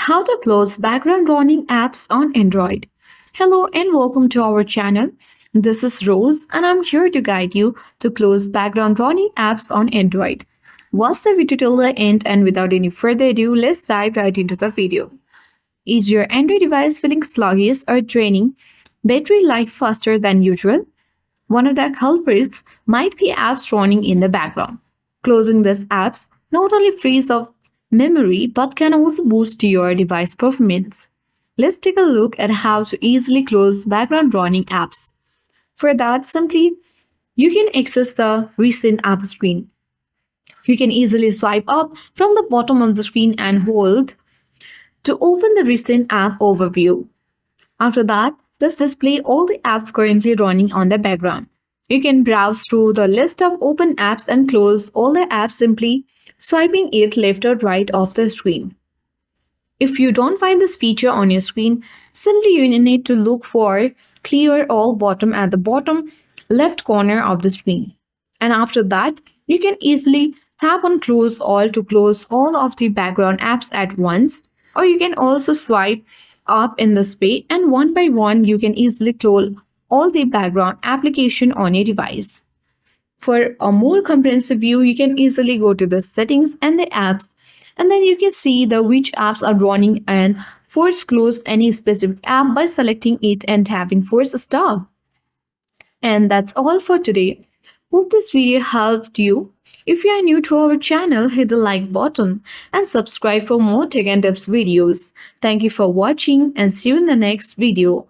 How to close background running apps on Android. Hello and welcome to our channel. This is Rose and I'm here to guide you to close background running apps on Android. Watch the video till the end and without any further ado, let's dive right into the video. Is your Android device feeling sluggish or draining battery life faster than usual? One of the culprits might be apps running in the background. Closing these apps not only frees up memory but can also boost your device performance. Let's take a look at how to easily close background running apps. For that, simply you can access the recent app screen. You can easily swipe up from the bottom of the screen and hold to open the recent app overview. After that, this display all the apps currently running on the background. You can browse through the list of open apps and close all the apps simply swiping it left or right off the screen. If you don't find this feature on your screen, simply you need to look for clear all bottom at the bottom left corner of the screen. And after that, you can easily tap on close all to close all of the background apps at once, or you can also swipe up in this way and one by one you can easily close all the background application on your device. For a more comprehensive view, you can easily go to the settings and the apps, and then you can see the which apps are running and force close any specific app by selecting it and tapping force stop. And that's all for today. Hope this video helped you. If you are new to our channel, hit the like button and subscribe for more tech and tips videos. Thank you for watching and see you in the next video.